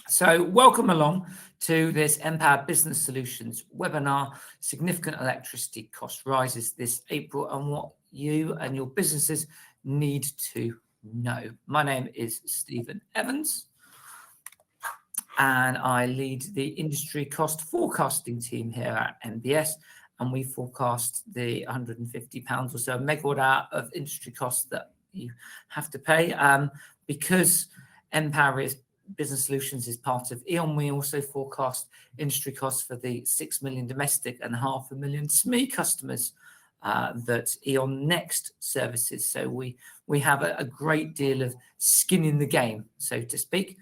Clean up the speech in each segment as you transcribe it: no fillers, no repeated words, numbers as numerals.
So welcome along to this npower Business Solutions webinar, Significant Electricity Cost Rises this April and what you and your businesses need to know. My name is Stephen Evans and I lead the industry cost forecasting team here at NBS, and we forecast the £150 or so a megawatt hour of industry costs that you have to pay. Because npower is Business Solutions is part of E.ON, we also forecast industry costs for the 6 million domestic and 500,000 SME customers that E.ON Next services. So we have a great deal of skin in the game, so to speak.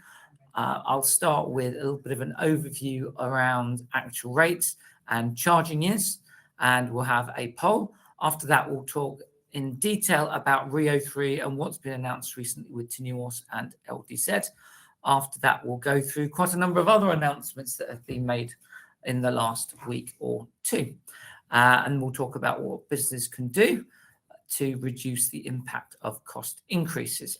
I'll start with a little bit of an overview around actual rates and charging years, and we'll have a poll. After that, we'll talk in detail about RIIO-3 and what's been announced recently with TNUoS and LDZ. After that, we'll go through quite a number of other announcements that have been made in the last week or two. And we'll talk about what business can do to reduce the impact of cost increases.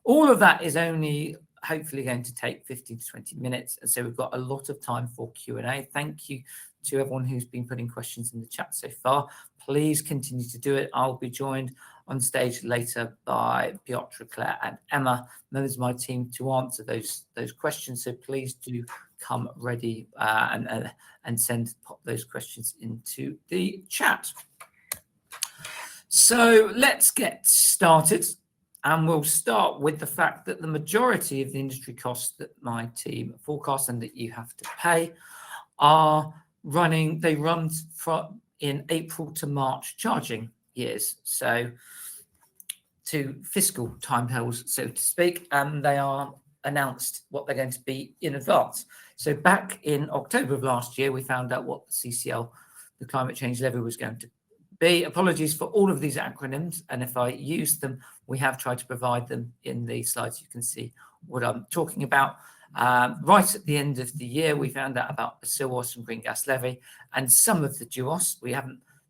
All of that is only hopefully going to take 15 to 20 minutes. And so we've got a lot of time for Q&A. Thank you to everyone who's been putting questions in the chat so far. Please continue to do it. I'll be joined on stage later by Piotr, Claire and Emma, members of my team, to answer those questions. So please do come ready and pop those questions into the chat. So let's get started. And we'll start with the fact that the majority of the industry costs that my team forecast and that you have to pay are running, they run from in April to March charging years. So to fiscal timetables, so to speak, and they are announced what they're going to be in advance. So back in October of last year, we found out what the CCL, the climate change levy, was going to be. Apologies for all of these acronyms, and if I use them, we have tried to provide them in the slides. You can see what I'm talking about. Right at the end of the year, we found out about the SOAS and green gas levy and some of the DUOS.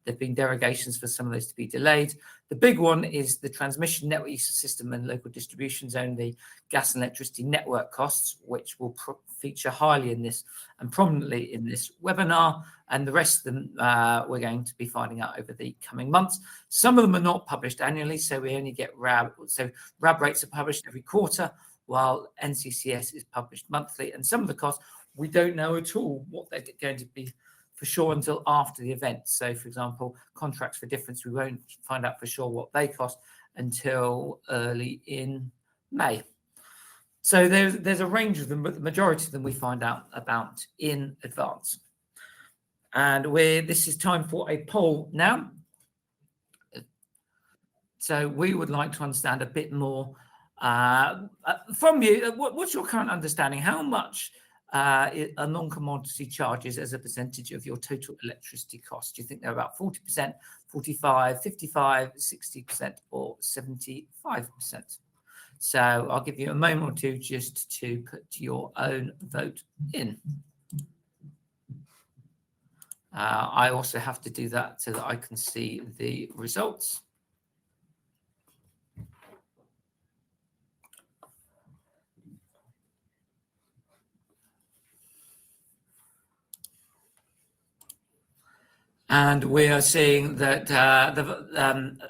There've been derogations for some of those to be delayed. The big one is the transmission network use system and local distribution zone, the gas and electricity network costs, which will feature highly in this and prominently in this webinar. And the rest of them we're going to be finding out over the coming months. Some of them are not published annually, so we only get RAB. So RAB rates are published every quarter, while NCCS is published monthly. And some of the costs, we don't know at all what they're going to be for sure until after the event. So, for example, contracts for difference, we won't find out for sure what they cost until early in May. So there's a range of them, but the majority of them we find out about in advance. And this is time for a poll now. So we would like to understand a bit more from you. What's your current understanding? How much are non-commodity charges as a percentage of your total electricity cost? Do you think they're about 40%, 45, 55, 60%, or 75%? So I'll give you a moment or two just to put your own vote in. I also have to do that so that I can see the results. And we are seeing that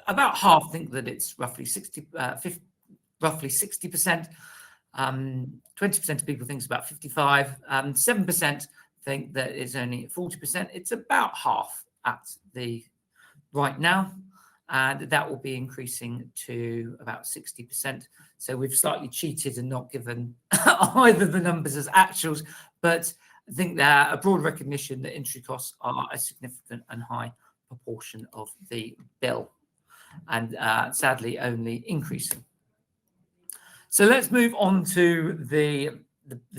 about half think that it's roughly 60%. 20% of people think it's about 55. 7% think that it's only 40%. It's about half at the right now, and that will be increasing to about 60%. So we've slightly cheated and not given either the numbers as actuals, but I think there's a broad recognition that industry costs are a significant and high proportion of the bill, and sadly only increasing. So let's move on to the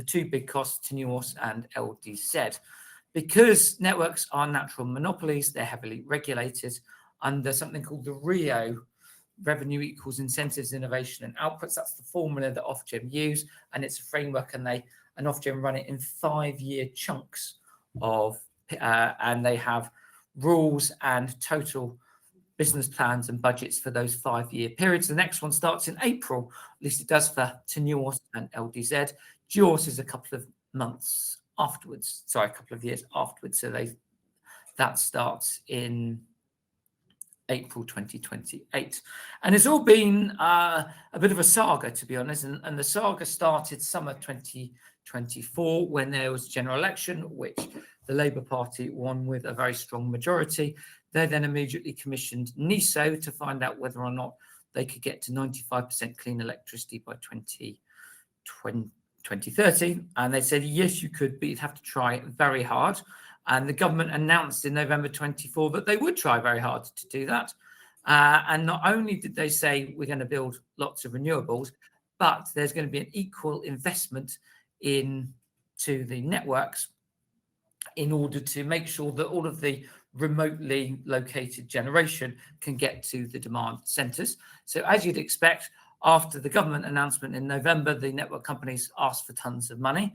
two big costs, TNUoS and LDZ. Because networks are natural monopolies, they're heavily regulated under something called the RIIO, Revenue Equals Incentives, Innovation and Outputs. That's the formula that Ofgem use, and it's a framework, and Ofgem run it in 5-year chunks and they have rules and total business plans and budgets for those 5-year periods. The next one starts in April, at least it does for TNUoS and LDZ. Duos is a couple of months afterwards, sorry, a couple of years afterwards. So that starts in April 2028. And it's all been a bit of a saga, to be honest. And the saga started summer 2024 when there was a general election, which the Labour Party won with a very strong majority. They then immediately commissioned NESO to find out whether or not they could get to 95% clean electricity by 2030. And they said, yes, you could, but you'd have to try very hard. And the government announced in November 24 that they would try very hard to do that. And not only did they say we're going to build lots of renewables, but there's going to be an equal investment into the networks in order to make sure that all of the remotely located generation can get to the demand centres. So as you'd expect, after the government announcement in November, the network companies asked for tons of money.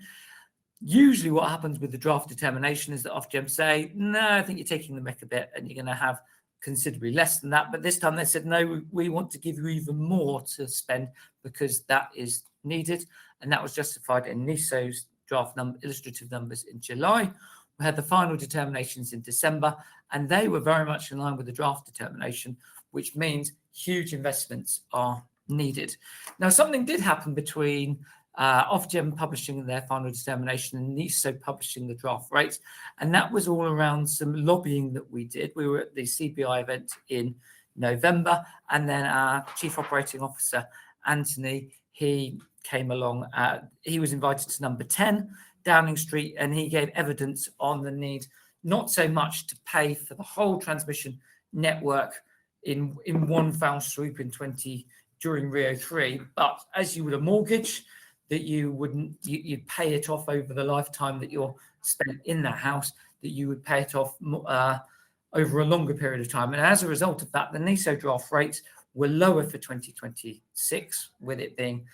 Usually what happens with the draft determination is that Ofgem say, no, I think you're taking the mick a bit and you're going to have considerably less than that. But this time they said, no, we want to give you even more to spend because that is needed. And that was justified in NESO's draft illustrative numbers in July. We had the final determinations in December, and they were very much in line with the draft determination, which means huge investments are needed. Now, something did happen between Ofgem publishing their final determination and NESO publishing the draft rates, and that was all around some lobbying that we did. We were at the CBI event in November, and then our Chief Operating Officer, Anthony, he came along. He was invited to number 10 Downing Street, and he gave evidence on the need not so much to pay for the whole transmission network in one foul swoop during Rio 3, but as you would a mortgage, that you'd pay it off over the lifetime that you're spent in that house, that you would pay it off over a longer period of time. And as a result of that, the NESO draft rates were lower for 2026, with it being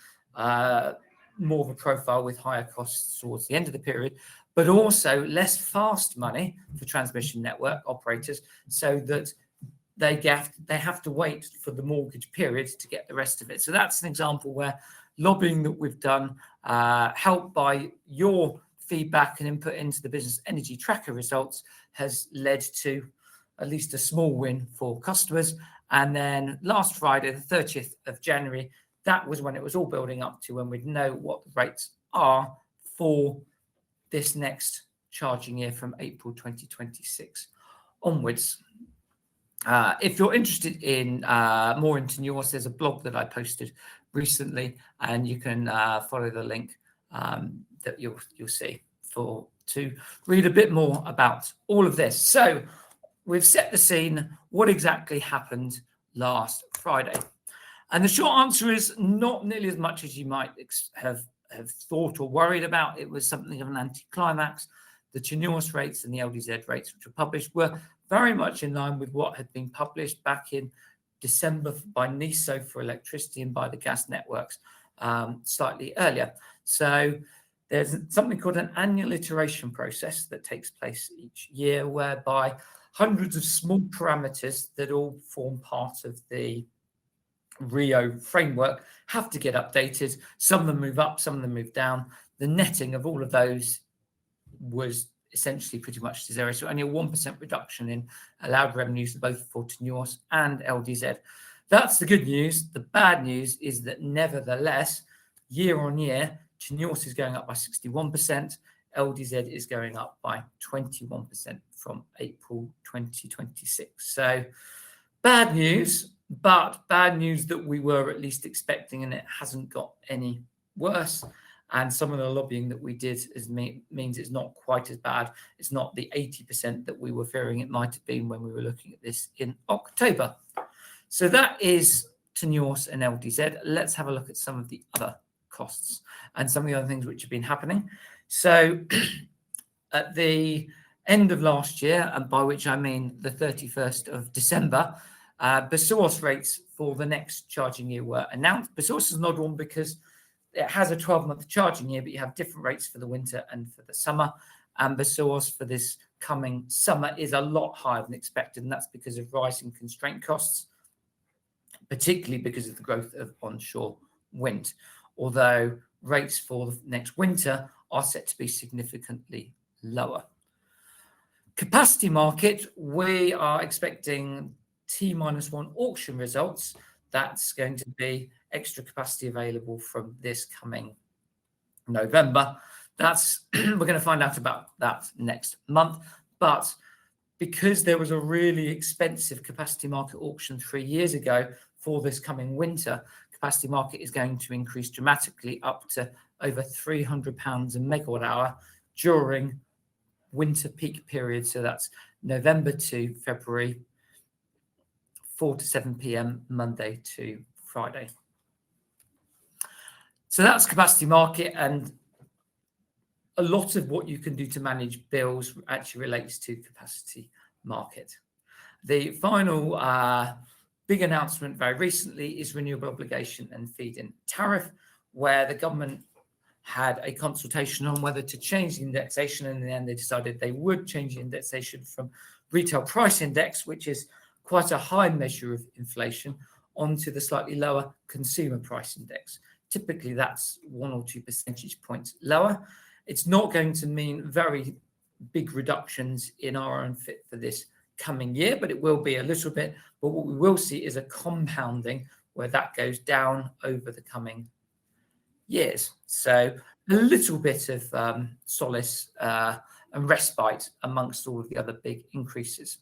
more of a profile with higher costs towards the end of the period, but also less fast money for transmission network operators, so that they have to wait for the mortgage period to get the rest of it. So that's an example where lobbying that we've done, helped by your feedback and input into the business energy tracker results, has led to at least a small win for customers. And then last Friday, the 30th of January, that was when it was all building up to when we'd know what the rates are for this next charging year from April 2026 onwards. If you're interested in more into Nuance, there's a blog that I posted recently, and you can follow the link that you'll see to read a bit more about all of this. So we've set the scene. What exactly happened last Friday? And the short answer is not nearly as much as you might have thought or worried about. It was something of an anticlimax. The TNUoS rates and the LDZ rates, which were published, were very much in line with what had been published back in December by NESO for electricity and by the gas networks slightly earlier. So there's something called an annual iteration process that takes place each year, whereby hundreds of small parameters that all form part of the Rio framework have to get updated. Some of them move up, some of them move down. The netting of all of those was essentially pretty much to zero. So only a 1% reduction in allowed revenues both for TNUoS and LDZ. That's the good news. The bad news is that nevertheless, year on year, TNUoS is going up by 61%. LDZ is going up by 21% from April 2026. So bad news, but bad news that we were at least expecting, and it hasn't got any worse. And some of the lobbying that we did means it's not quite as bad. It's not the 80% that we were fearing it might have been when we were looking at this in October. So that is TNUoS and LDZ. Let's have a look at some of the other costs and some of the other things which have been happening. So at the end of last year, and by which I mean the 31st of December, BSOS rates for the next charging year were announced. BSOS is an odd one because it has a 12-month charging year, but you have different rates for the winter and for the summer. And BSOS for this coming summer is a lot higher than expected, and that's because of rising constraint costs, particularly because of the growth of onshore wind. Although rates for the next winter are set to be significantly lower. Capacity market, we are expecting T-1 auction results. That's going to be extra capacity available from this coming November. That's we're going to find out about that next month. But because there was a really expensive capacity market auction 3 years ago for this coming winter, capacity market is going to increase dramatically up to over £300 a megawatt hour during winter peak period. So that's November to February, 4 to 7 p.m. Monday to Friday. So that's capacity market, and a lot of what you can do to manage bills actually relates to capacity market. The final big announcement very recently is renewable obligation and feed-in tariff, where the government had a consultation on whether to change the indexation, and in the end they decided they would change the indexation from retail price index, which is quite a high measure of inflation, onto the slightly lower consumer price index. Typically that's 1 or 2 percentage points lower. It's not going to mean very big reductions in our own fit for this coming year, but it will be a little bit. But what we will see is a compounding where that goes down over the coming years. So a little bit of solace and respite amongst all of the other big increases.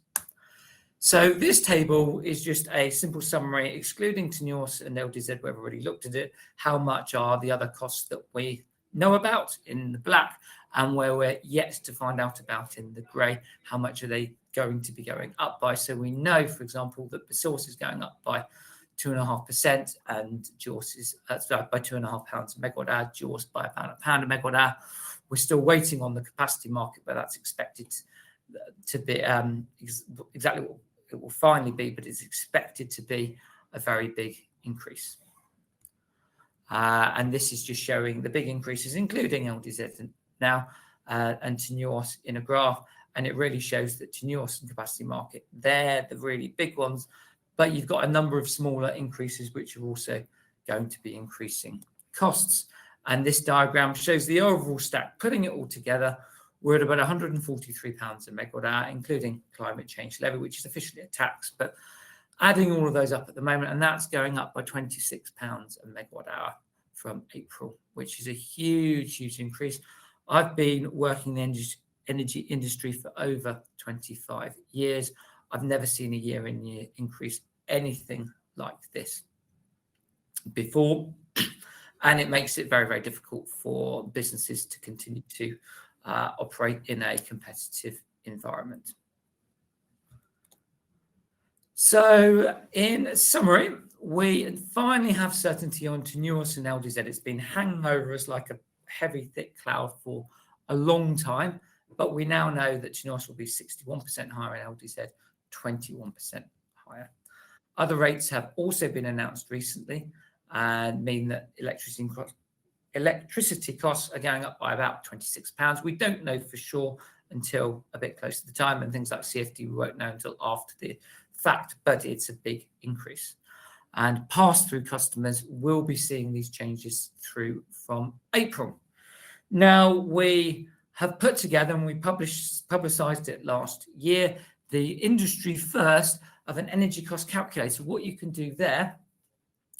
So this table is just a simple summary, excluding TNUoS and LDZ, we've already looked at it. How much are the other costs that we know about in the black, and where we're yet to find out about in the grey, how much are they going to be going up by? So we know, for example, that the source is going up by 2.5%, and JAWS is by £2.5 a megawatt hour, JAWS by about £1 a megawatt hour. We're still waiting on the capacity market, but that's expected to be exactly what it will finally be, but it's expected to be a very big increase. And this is just showing the big increases, including LDZ now and TNUoS in a graph. And it really shows that TNUoS and capacity market, they're the really big ones. But you've got a number of smaller increases which are also going to be increasing costs. And this diagram shows the overall stack. Putting it all together, we're at about £143 a megawatt hour, including climate change levy, which is officially a tax, but adding all of those up at the moment, and that's going up by £26 a megawatt hour from April, which is a huge, huge increase. I've been working in the energy industry for over 25 years. I've never seen a year-on-year increase anything like this before, and it makes it very, very difficult for businesses to continue to operate in a competitive environment. So in summary, we finally have certainty on TNUoS and LDZ. It's been hanging over us like a heavy, thick cloud for a long time, but we now know that TNUoS will be 61% higher and LDZ 21% higher. Other rates have also been announced recently and mean that electricity costs are going up by about £26. We don't know for sure until a bit close to the time, and things like CFD we won't know until after the fact, but it's a big increase. And pass-through customers will be seeing these changes through from April. Now, we have put together, and we publicised it last year, the industry first of an energy cost calculator. What you can do there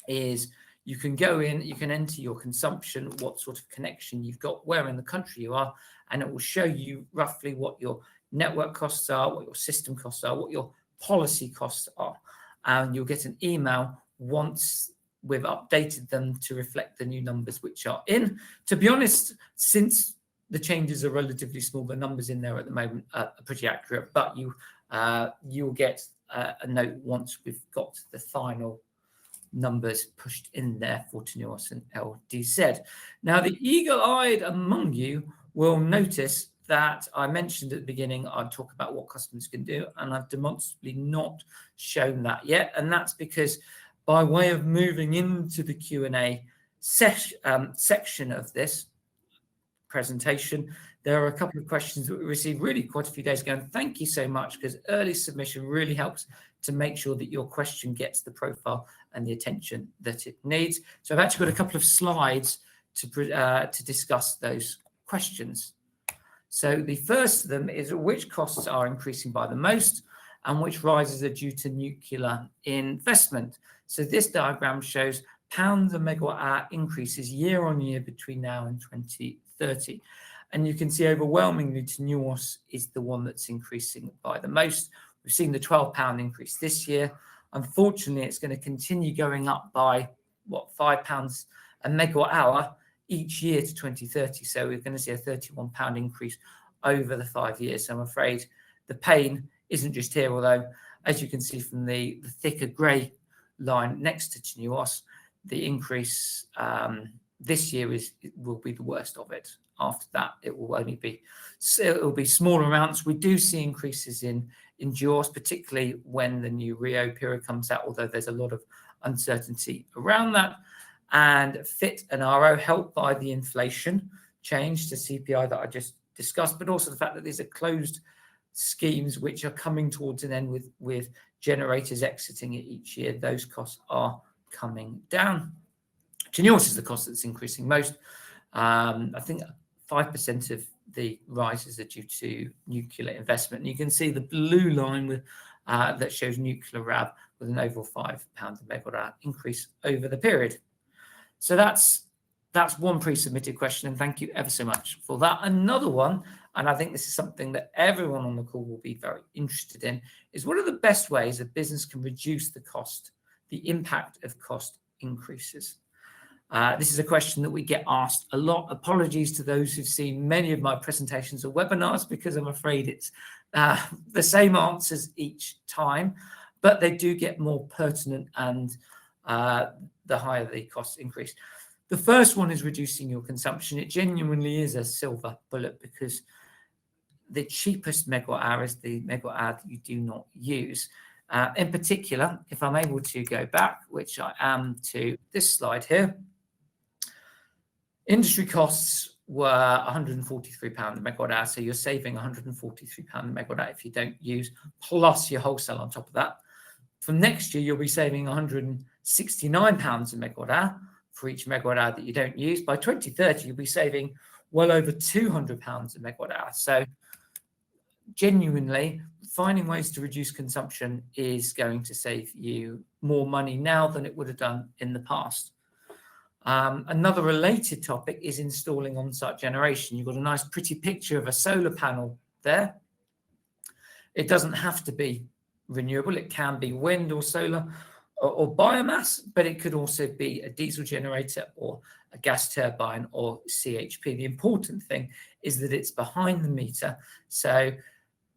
is you can go in, you can enter your consumption, what sort of connection you've got, where in the country you are, and it will show you roughly what your network costs are, what your system costs are, what your policy costs are. And you'll get an email once we've updated them to reflect the new numbers which are in. To be honest, since the changes are relatively small, the numbers in there at the moment are pretty accurate, but you'll get a note once we've got the final numbers pushed in there for TNUoS and LDZ. Now, the eagle-eyed among you will notice that I mentioned at the beginning I'd talk about what customers can do, and I've demonstrably not shown that yet. And that's because by way of moving into the Q&A section of this presentation, there are a couple of questions that we received really quite a few days ago. And thank you so much, because early submission really helps to make sure that your question gets the profile and the attention that it needs. So I've actually got a couple of slides to discuss those questions. So the first of them is which costs are increasing by the most and which rises are due to nuclear investment. So this diagram shows pounds a megawatt hour increases year on year between now and 2030. And you can see overwhelmingly TNUoS is the one that's increasing by the most. We've seen the £12 increase this year. Unfortunately, it's going to continue going up by, £5 a megawatt hour each year to 2030. So we're going to see a £31 increase over the 5 years. So I'm afraid the pain isn't just here, although, as you can see from the thicker grey line next to TNUoS, the increase this year will be the worst of it. After that, it will be smaller amounts. We do see increases in JAWS, particularly when the new Rio period comes out, although there's a lot of uncertainty around that. And FIT and RO helped by the inflation change to CPI that I just discussed, but also the fact that these are closed schemes which are coming towards an end with generators exiting it each year. Those costs are coming down. TNUoS is the cost that's increasing most. I think 5% of the rises are due to nuclear investment. And you can see the blue line with that shows nuclear RAB with an overall £5 a megawatt hour increase over the period. So that's one pre-submitted question, and thank you ever so much for that. Another one, and I think this is something that everyone on the call will be very interested in, is what are the best ways a business can reduce the impact of cost increases? This is a question that we get asked a lot. Apologies to those who've seen many of my presentations or webinars, because I'm afraid it's the same answers each time, but they do get more pertinent and the higher the cost increase. The first one is reducing your consumption. It genuinely is a silver bullet, because the cheapest megawatt hour is the megawatt hour that you do not use. In particular, if I'm able to go back, which I am, to this slide here, industry costs were £143 a megawatt hour. So you're saving £143 a megawatt hour if you don't use, plus your wholesale on top of that. From next year, you'll be saving £169 a megawatt hour for each megawatt hour that you don't use. By 2030, you'll be saving well over £200 a megawatt hour. So genuinely, finding ways to reduce consumption is going to save you more money now than it would have done in the past. Another related topic is installing on-site generation. You've got a nice pretty picture of a solar panel there. It doesn't have to be renewable. It can be wind or solar or biomass, but it could also be a diesel generator or a gas turbine or CHP. The important thing is that it's behind the meter. So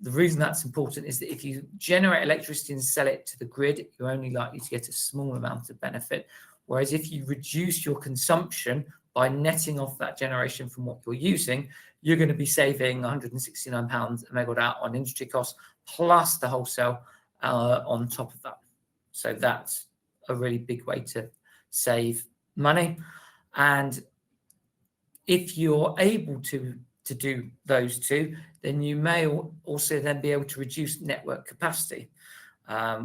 the reason that's important is that if you generate electricity and sell it to the grid, you're only likely to get a small amount of benefit. Whereas if you reduce your consumption by netting off that generation from what you're using, you're going to be saving £169 a megawatt hour on industry costs, plus the wholesale on top of that. So that's a really big way to save money. And if you're able to do those two, then you may also then be able to reduce network capacity,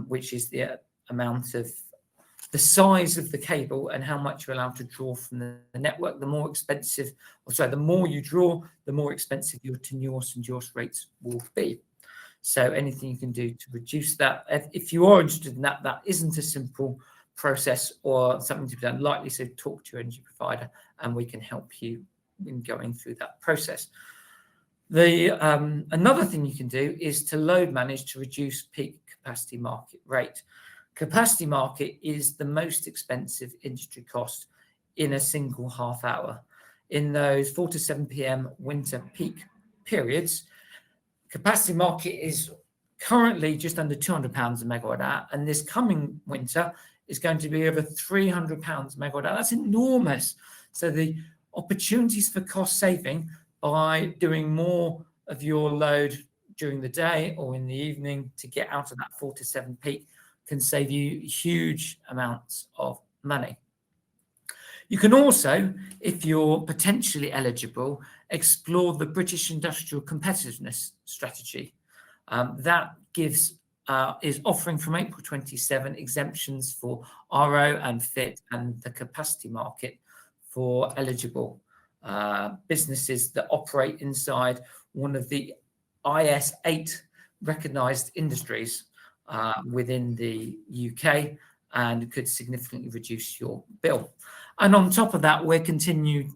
which is the amount of the size of the cable and how much you're allowed to draw from the network. The more expensive, the more you draw, the more expensive your TNUoS and JAWS rates will be. So anything you can do to reduce that. If you are interested in that, that isn't a simple process or something to be done lightly. So talk to your energy provider and we can help you in going through that process. Another thing you can do is to load manage to reduce peak capacity market rate. Capacity market is the most expensive industry cost in a single half hour. In those 4 to 7 p.m. winter peak periods, capacity market is currently just under £200 a megawatt hour, and this coming winter is going to be over £300 a megawatt hour. That's enormous. So the opportunities for cost saving by doing more of your load during the day or in the evening to get out of that 4 to 7 peak can save you huge amounts of money. You can also, if you're potentially eligible, explore the British Industrial Competitiveness Strategy. That is offering from April 27 exemptions for RO and FIT and the capacity market for eligible businesses that operate inside one of the IS 8 recognised industries within the UK, and could significantly reduce your bill. And on top of that, we're continuing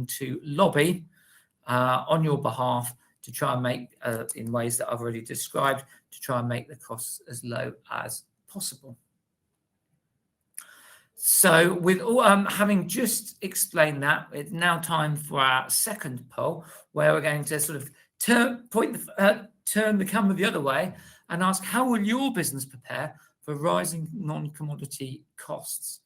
to lobby on your behalf to try and make, in ways that I've already described, to try and make the costs as low as possible. So with all, having just explained that, it's now time for our second poll, where we're going to sort of turn the camera the other way and ask, how will your business prepare for rising non-commodity costs?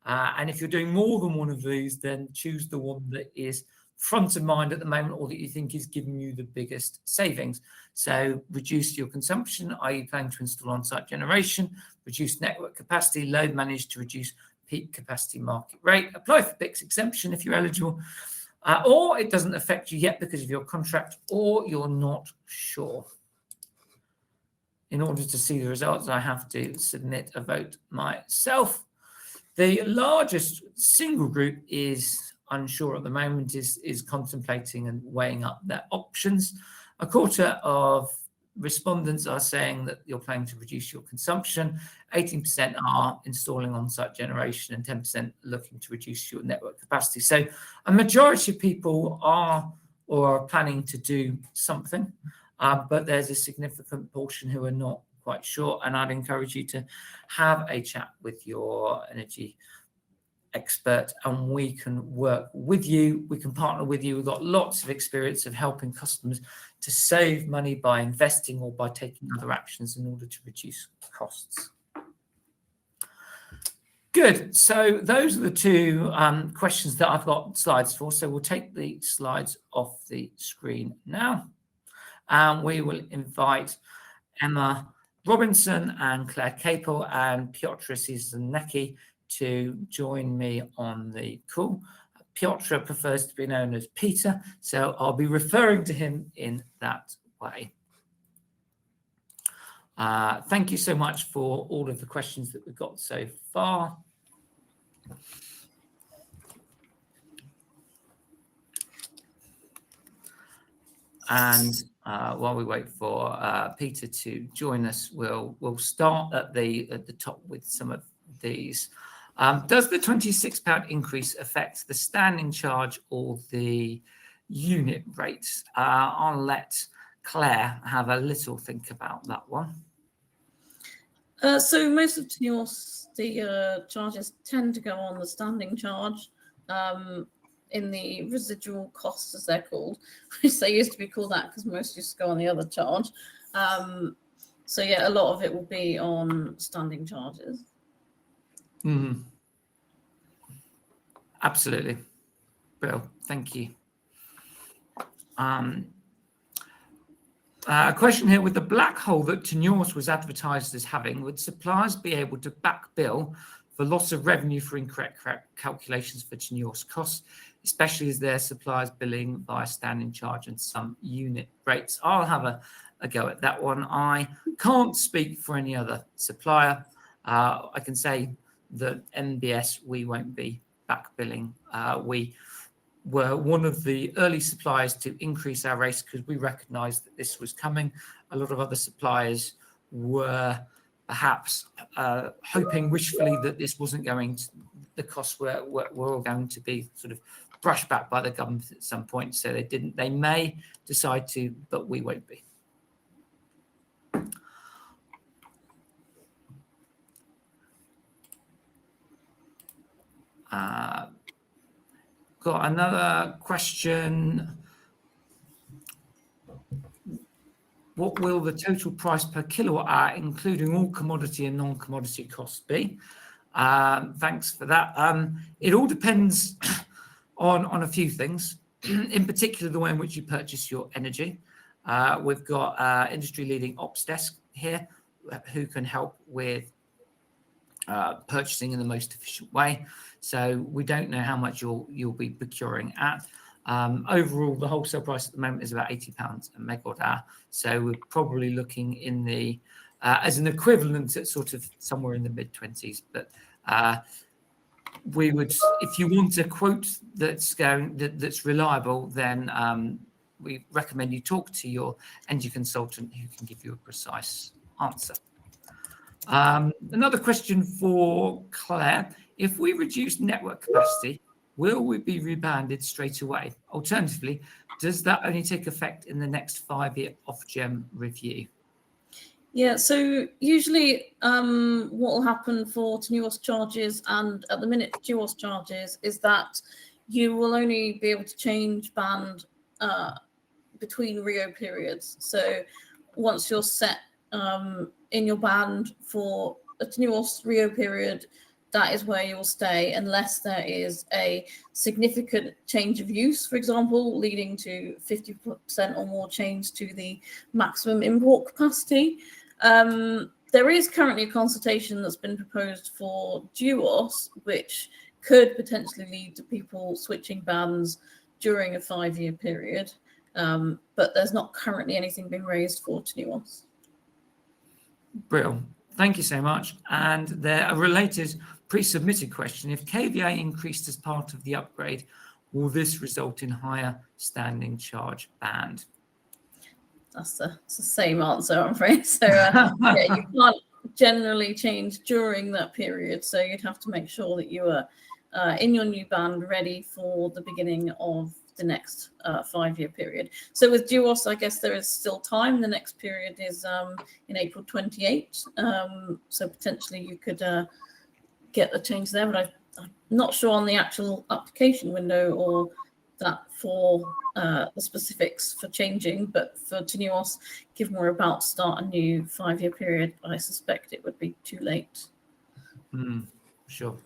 And if you're doing more than one of these, then choose the one that is front of mind at the moment, or that you think is giving you the biggest savings. So reduce your consumption, i.e. planning to install on-site generation, reduce network capacity, load manage to reduce peak capacity market rate, apply for BICS exemption if you're eligible, or it doesn't affect you yet because of your contract, or you're not sure. In order to see the results, I have to submit a vote myself. The largest single group is unsure at the moment, is contemplating and weighing up their options. A quarter of respondents are saying that you're planning to reduce your consumption. 18% are installing on-site generation, and 10% looking to reduce your network capacity. So a majority of people are or are planning to do something, but there's a significant portion who are not quite sure. And I'd encourage you to have a chat with your energy expert, and we can work with you. We can partner with you. We've got lots of experience of helping customers to save money by investing or by taking other actions in order to reduce costs. Good. So those are the two questions that I've got slides for. So we'll take the slides off the screen now, and we will invite Emma Robinson and Claire Capel and Piotr Zizanecki to join me on the call. Piotr prefers to be known as Peter, so I'll be referring to him in that way. Thank you so much for all of the questions that we've got so far. And while we wait for Peter to join us, we'll start at the top with some of these. Does the £26 increase affect the standing charge or the unit rates? I'll let Claire have a little think about that one. So most of the charges tend to go on the standing charge, in the residual costs, as they're called, which they used to be called that because most used to go on the other charge. So yeah, a lot of it will be on standing charges. Mm-hmm. Absolutely. Bill, thank you. A question here: with the black hole that Teneos was advertised as having, would suppliers be able to back bill for loss of revenue for incorrect calculations for Teneos costs, especially as their suppliers billing via standing charge and some unit rates? I'll have a go at that one. I can't speak for any other supplier. I can say that NBS, we won't be back billing. We were one of the early suppliers to increase our rates because we recognized that this was coming. A lot of other suppliers were perhaps hoping wishfully that this wasn't going to, the costs were all going to be sort of brushed back by the government at some point. So they didn't. They may decide to, but we won't be. Got another question. What will the total price per kilowatt hour, including all commodity and non-commodity costs, be? Thanks for that. It all depends on a few things, in particular the way in which you purchase your energy. We've got industry-leading ops desk here who can help with purchasing in the most efficient way. So we don't know how much you'll be procuring at. Overall, the wholesale price at the moment is about £80 a megawatt hour. So we're probably looking in the as an equivalent at sort of somewhere in the mid-20s. But we would, if you want a quote that's reliable, then we recommend you talk to your energy consultant who can give you a precise answer. Another question for Claire. If we reduce network capacity, will we be rebanded straight away? Alternatively, does that only take effect in the next 5-year Ofgem review? Yeah, so usually what will happen for TNUoS charges and at the minute GWOS charges is that you will only be able to change band between RIO periods. So once you're set in your band for a TNUoS RIO period, that is where you'll stay unless there is a significant change of use, for example, leading to 50% or more change to the maximum import capacity. There is currently a consultation that's been proposed for GWOS, which could potentially lead to people switching bands during a 5-year period. But there's not currently anything being raised for TNUoS. Brilliant. Thank you so much. And there a related pre-submitted question. If KVA increased as part of the upgrade, will this result in higher standing charge band? That's the same answer, I'm afraid. So yeah, you can't generally change during that period. So you'd have to make sure that you are in your new band ready for the beginning of the next 5-year period. So with GWOS, I guess there is still time. The next period is in April 28. So potentially you could get a change there, but I'm not sure on the actual application window or that for the specifics for changing, but for TNUoS, given we're about to start a new 5-year period, I suspect it would be too late. Sure.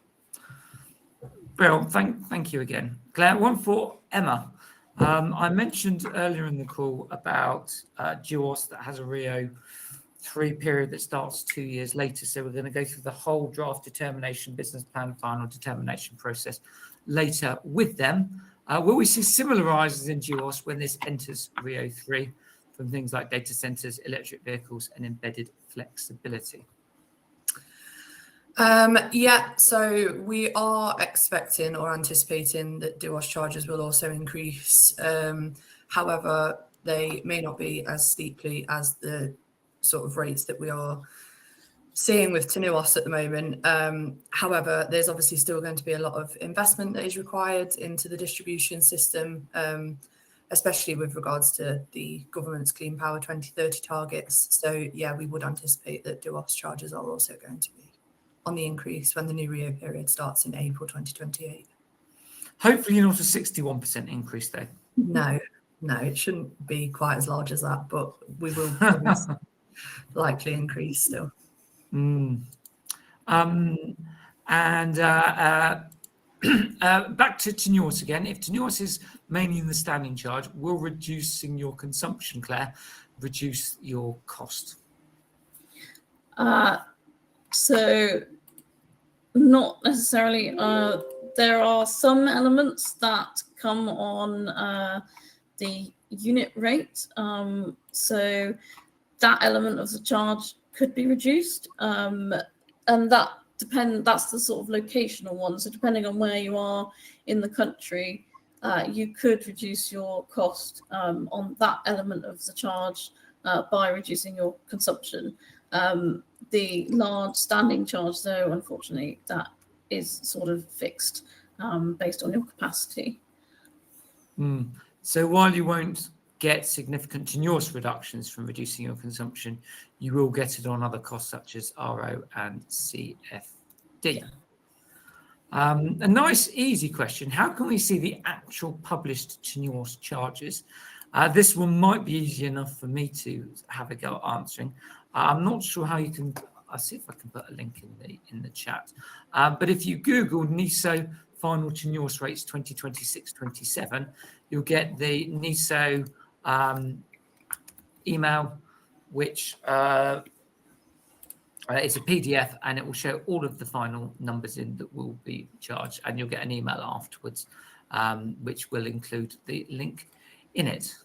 Bill, thank you again. Claire, one for Emma. I mentioned earlier in the call about GWOS that has a RIO 3 period that starts 2 years later. So we're going to go through the whole draft determination, business plan, final determination process later with them. Will we see similar rises in GWOS when this enters RIO 3 from things like data centers, electric vehicles, and embedded flexibility? Yeah, so we are expecting or anticipating that GWOS charges will also increase. However, they may not be as steeply as the sort of rates that we are seeing with TNUoS at the moment. However, there's obviously still going to be a lot of investment that is required into the distribution system, especially with regards to the government's Clean Power 2030 targets. So yeah, we would anticipate that GWOS charges are also going to be on the increase when the new RIO period starts in April 2028. Hopefully not a 61% increase though. No, it shouldn't be quite as large as that, but we will likely increase still. Back to TNUoS again. If TNUoS is mainly in the standing charge, will reducing your consumption, Claire, reduce your cost? So not necessarily. There are some elements that come on the unit rate. So that element of the charge could be reduced. And that's the sort of locational one. So depending on where you are in the country, you could reduce your cost on that element of the charge by reducing your consumption. The large standing charge, though, unfortunately, that is sort of fixed based on your capacity. So while you won't get significant TNUoS reductions from reducing your consumption, you will get it on other costs such as RO and CFD. Yeah. A nice, easy question. How can we see the actual published TNUoS charges? This one might be easy enough for me to have a go at answering. I'm not sure how you can. I'll see if I can put a link in the chat. But if you Google NESO final TNUoS rates 2026-27, you'll get the NESO email, which it's a PDF, and it will show all of the final numbers in that will be charged, and you'll get an email afterwards, which will include the link in it.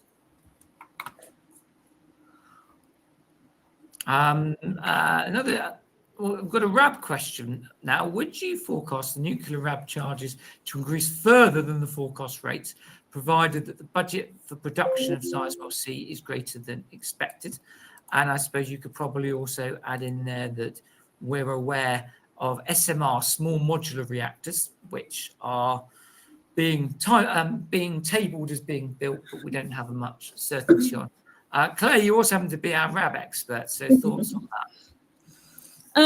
Another We've got a RAB question now. Would you forecast the nuclear RAB charges to increase further than the forecast rates, provided that the budget for production of Sizewell C is greater than expected? And I suppose you could probably also add in there that we're aware of SMR, small modular reactors, which are being tabled as being built, but we don't have much certainty on. Claire, you also happen to be our RAB expert, so thoughts on that?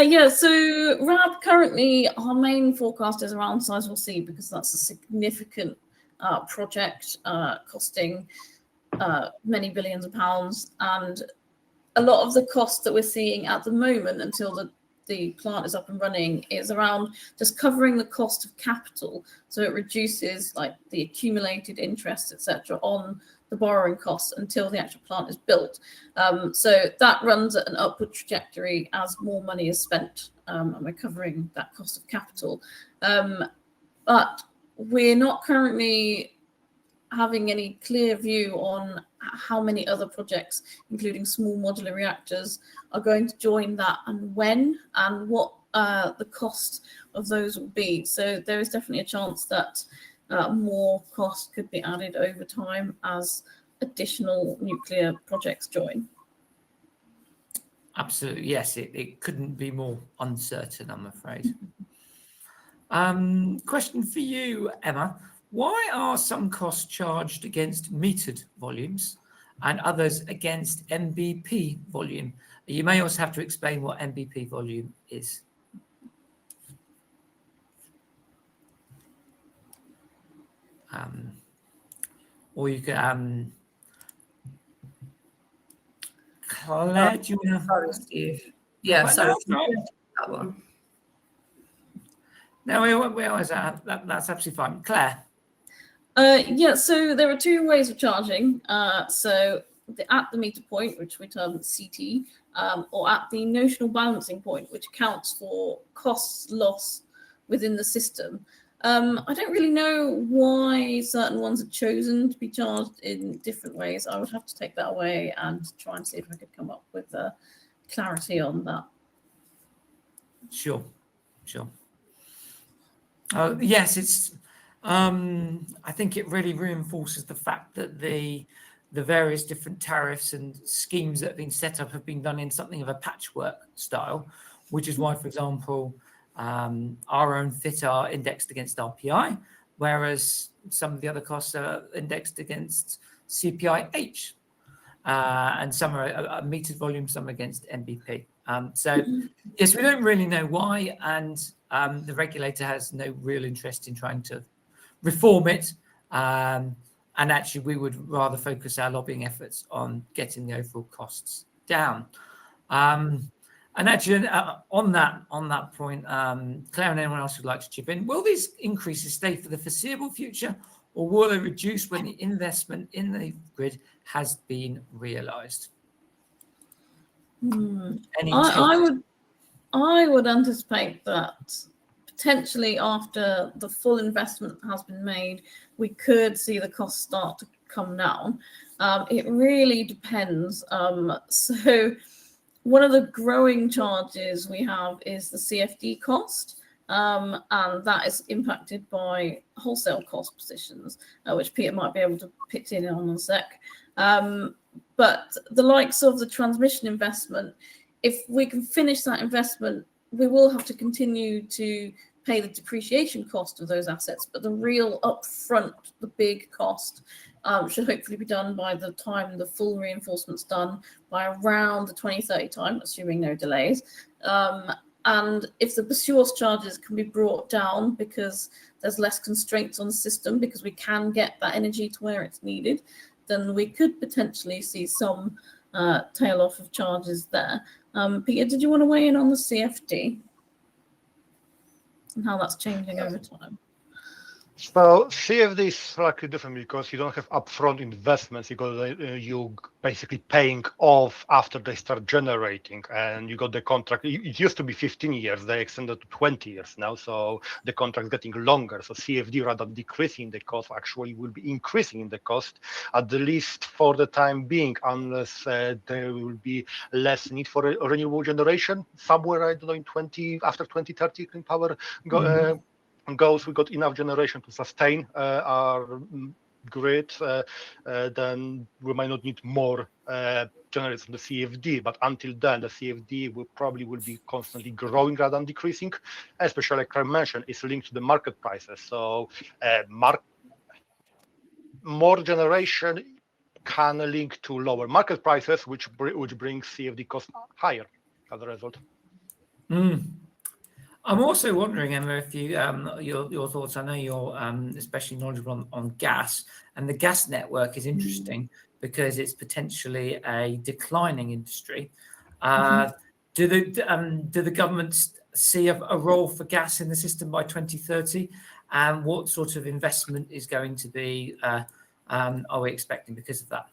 Yeah, so RAB currently, our main forecast is around Sizewell C because that's a significant project costing many billions of pounds. And a lot of the costs that we're seeing at the moment until the plant is up and running is around just covering the cost of capital. So it reduces like the accumulated interest, etc., on the borrowing costs until the actual plant is built. So that runs at an upward trajectory as more money is spent, and we're covering that cost of capital. But we're not currently having any clear view on how many other projects, including small modular reactors, are going to join that and when and what the cost of those will be. So there is definitely a chance that more cost could be added over time as additional nuclear projects join. Absolutely, yes. It couldn't be more uncertain, I'm afraid. Question for you, Emma. Why are some costs charged against metered volumes and others against MBP volume? You may also have to explain what MBP volume is. Or you can, Claire, do you want to? Sorry, Steve. Yeah, sorry. That one. No, we always that's absolutely fine. Claire. Yeah, so there are two ways of charging. So at the meter point, which we term CT, or at the notional balancing point, which accounts for costs lost within the system. I don't really know why certain ones are chosen to be charged in different ways. I would have to take that away and try and see if I could come up with clarity on that. Sure. Yes, it's. I think it really reinforces the fact that the various different tariffs and schemes that have been set up have been done in something of a patchwork style, which is why, for example, our own FIT are indexed against RPI, whereas some of the other costs are indexed against CPIH, and some are metered volume, some against MBP. So yes, we don't really know why, and the regulator has no real interest in trying to reform it. And actually, we would rather focus our lobbying efforts on getting the overall costs down. And actually, on that point, Claire and anyone else who'd like to chip in, will these increases stay for the foreseeable future, or will they reduce when the investment in the grid has been realised? I would anticipate that potentially after the full investment has been made, we could see the costs start to come down. It really depends. So one of the growing charges we have is the CFD cost, and that is impacted by wholesale cost positions, which Peter might be able to pitch in on a sec. But the likes of the transmission investment, if we can finish that investment, we will have to continue to pay the depreciation cost of those assets, but the real upfront, the big cost, should hopefully be done by the time the full reinforcement's done, by around the 2030 time, assuming no delays. And if the pursuance charges can be brought down because there's less constraints on the system, because we can get that energy to where it's needed, then we could potentially see some tail off of charges there. Peter, did you want to weigh in on the CFD and how that's changing over time? So CFD is slightly different because you don't have upfront investments. You basically paying off after they start generating, and you got the contract. It used to be 15 years. They extended to 20 years now, so the contract is getting longer. So CFD, rather than decreasing the cost, actually will be increasing in the cost, at the least for the time being, unless there will be less need for renewable generation somewhere, I don't know, after 2030, clean power goes, we got enough generation to sustain our grid, then we might not need more generators from the CFD. But until then, the CFD will be constantly growing rather than decreasing, especially, like I mentioned, it's linked to the market prices. So more generation can link to lower market prices, which brings CFD costs higher as a result. I'm also wondering, Emma, if you your thoughts. I know you're especially knowledgeable on gas, and the gas network is interesting because it's potentially a declining industry. Do the governments see a role for gas in the system by 2030, and what sort of investment is going to be are we expecting because of that?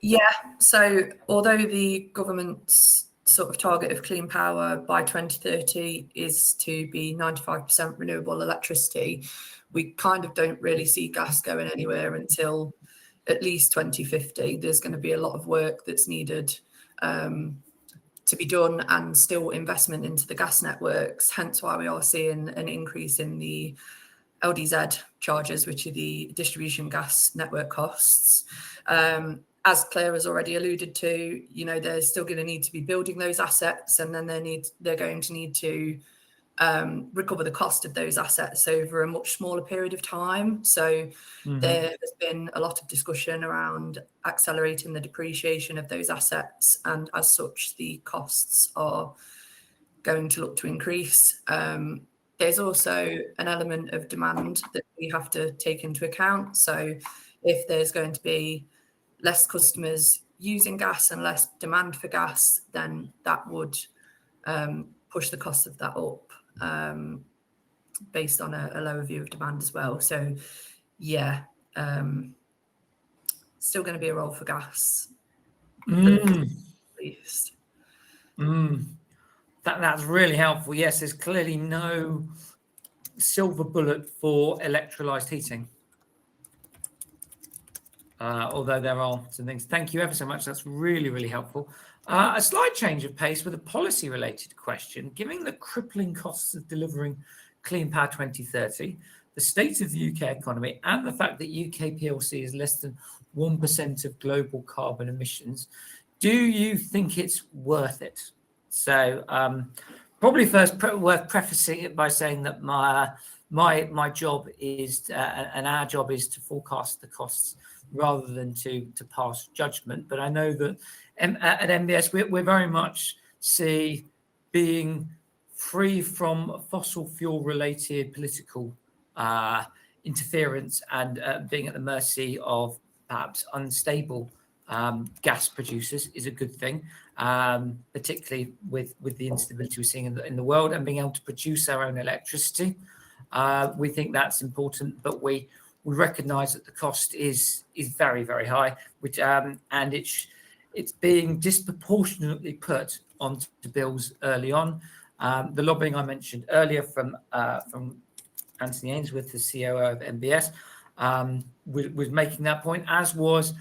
Yeah. So although the government's sort of target of clean power by 2030 is to be 95% renewable electricity, we kind of don't really see gas going anywhere until at least 2050. There's going to be a lot of work that's needed to be done, and still investment into the gas networks, hence why we are seeing an increase in the LDZ charges, which are the distribution gas network costs. As Claire has already alluded to, they're still going to need to be building those assets, and then they're going to need to recover the cost of those assets over a much smaller period of time. So there has been a lot of discussion around accelerating the depreciation of those assets, and as such, the costs are going to look to increase. There's also an element of demand that we have to take into account. So if there's going to be less customers using gas and less demand for gas, then that would push the cost of that up based on a lower view of demand as well. So yeah, still going to be a role for gas. At least. That's really helpful. Yes, there's clearly no silver bullet for electrolyzed heating. Although there are some things. Thank you ever so much. That's really, really helpful. A slight change of pace with a policy-related question. Given the crippling costs of delivering Clean Power 2030, the state of the UK economy, and the fact that UK PLC is less than 1% of global carbon emissions, do you think it's worth it? So probably first worth prefacing it by saying that my job is, and our job is, to forecast the costs rather than to pass judgment. But I know that at MBS, we very much see being free from fossil fuel related political interference and being at the mercy of perhaps unstable gas producers is a good thing, particularly with the instability we're seeing in the world, and being able to produce our own electricity. We think that's important, but we recognise that the cost is very, very high, which and it's being disproportionately put onto bills early on. The lobbying I mentioned earlier from Anthony Ainsworth, the COO of MBS, was making that point, as was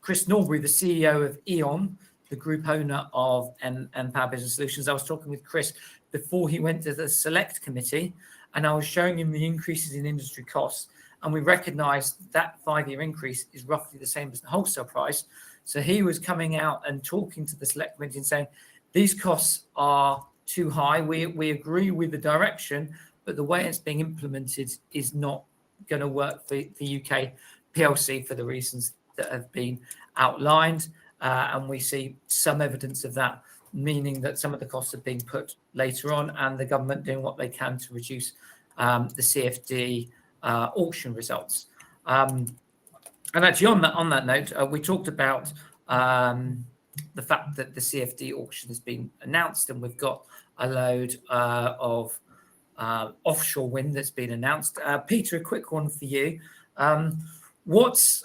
Chris Norbury, the CEO of E.ON, the group owner of npower Business Solutions. I was talking with Chris before he went to the select committee, and I was showing him the increases in industry costs, and we recognised that 5-year increase is roughly the same as the wholesale price. So he was coming out and talking to the select committee and saying, these costs are too high. We agree with the direction, but the way it's being implemented is not going to work for the UK PLC for the reasons that have been outlined. And we see some evidence of that, meaning that some of the costs are being put later on, and the government doing what they can to reduce the CFD auction results. And actually on that note, we talked about the fact that the CFD auction has been announced, and we've got a load of offshore wind that's been announced. Peter, a quick one for you. What's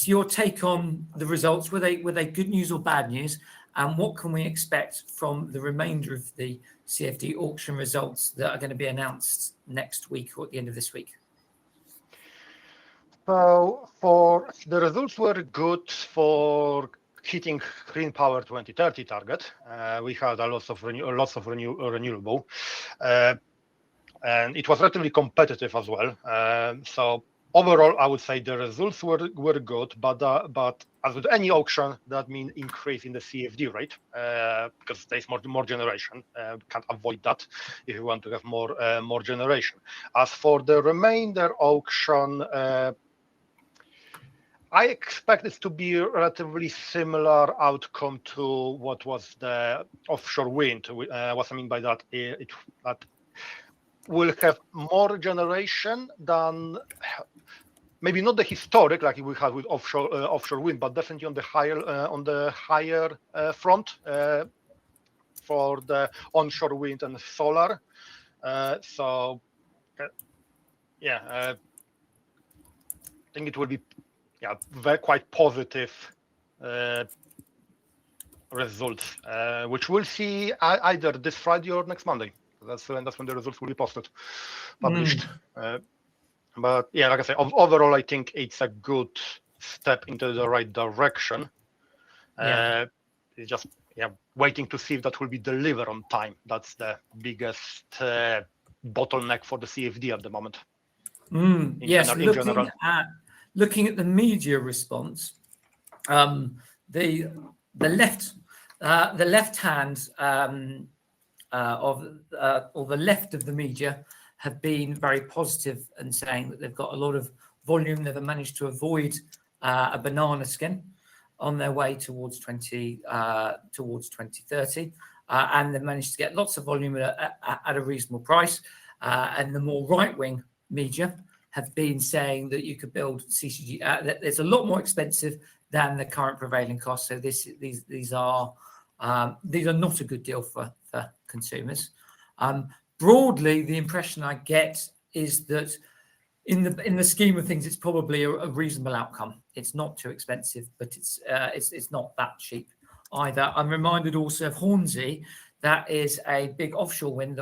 your take on the results? Were they good news or bad news? And what can we expect from the remainder of the CFD auction results that are going to be announced next week or at the end of this week? So for the results were good for hitting Green Power 2030 target. We had lots of renewable, and it was relatively competitive as well. So overall, I would say the results were good, but as with any auction, that means increase in the CFD rate because there's more generation. Can't avoid that if you want to have more generation. As for the remainder auction, I expect it to be a relatively similar outcome to what was the offshore wind. What I mean by that, that will have more generation than maybe not the historic like we had with offshore wind, but definitely on the higher front for the onshore wind and solar. So yeah, I think it will be very quite positive results, which we'll see either this Friday or next Monday. That's when the results will be published. But yeah, like I say, overall, I think it's a good step into the right direction. It's just waiting to see if that will be delivered on time. That's the biggest bottleneck for the CFD at the moment. Yes, in general. Looking at the media response, the left hand or the left of the media have been very positive and saying that they've got a lot of volume. They've managed to avoid a banana skin on their way towards 2030, and they've managed to get lots of volume at a reasonable price. And the more right-wing media have been saying that you could build CCG. That it's a lot more expensive than the current prevailing cost. So these are not a good deal for consumers. Broadly, the impression I get is that in the scheme of things, it's probably a reasonable outcome. It's not too expensive, but it's not that cheap either. I'm reminded also of Hornsey. That is a big offshore wind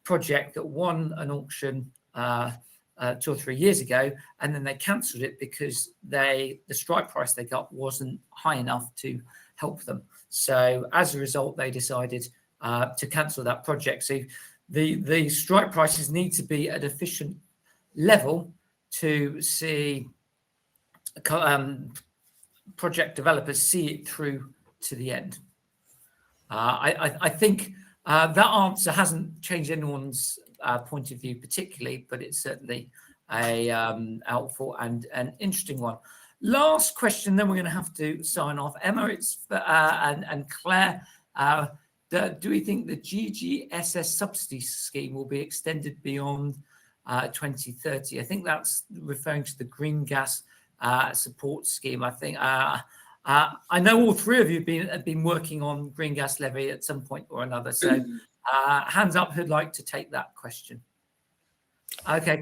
project that won an auction 2 or 3 years ago, and then they cancelled it because the strike price they got wasn't high enough to help them. So as a result, they decided to cancel that project. So the strike prices need to be at efficient level to see project developers see it through to the end. I think that answer hasn't changed anyone's point of view particularly, but it's certainly a helpful and an interesting one. Last question, then we're going to have to sign off. Emma, and Claire, do we think the GGSS subsidy scheme will be extended beyond 2030? I think that's referring to the green gas support scheme. I think I know all three of you have been working on green gas levy at some point or another. So hands up who'd like to take that question. Okay.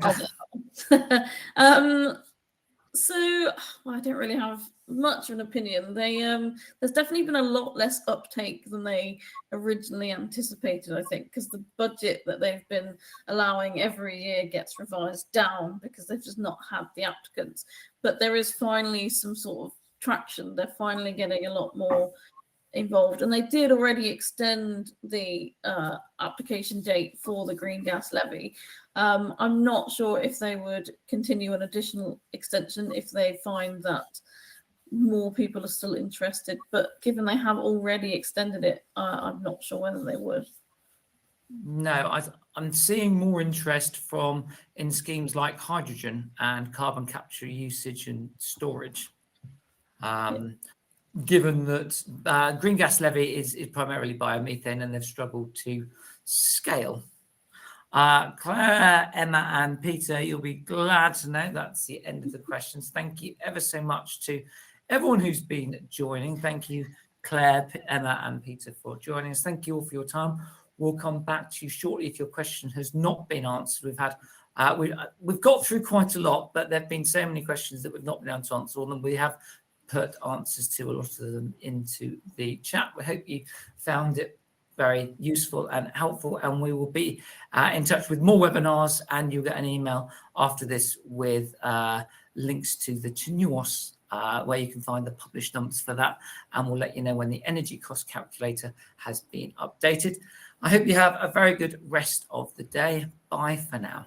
So I don't really have much of an opinion. There's definitely been a lot less uptake than they originally anticipated, I think, because the budget that they've been allowing every year gets revised down because they've just not had the applicants. But there is finally some sort of traction. They're finally getting a lot more involved, and they did already extend the application date for the green gas levy. I'm not sure if they would continue an additional extension if they find that more people are still interested, but given they have already extended it, I'm not sure whether they would. No, I'm seeing more interest in schemes like hydrogen and carbon capture usage and storage. Given that green gas levy is primarily biomethane and they've struggled to scale. Claire, Emma and Peter, you'll be glad to know that's the end of the questions. Thank you ever so much to everyone who's been joining. Thank you, Claire, Emma and Peter for joining us. Thank you all for your time. We'll come back to you shortly if your question has not been answered. We've got through quite a lot, but there have been so many questions that we've not been able to answer all of them. We have put answers to a lot of them into the chat. We hope you found it very useful and helpful, and we will be in touch with more webinars, and you'll get an email after this with links to the TNUoS, where you can find the published numbers for that, and we'll let you know when the energy cost calculator has been updated. I hope you have a very good rest of the day. Bye for now.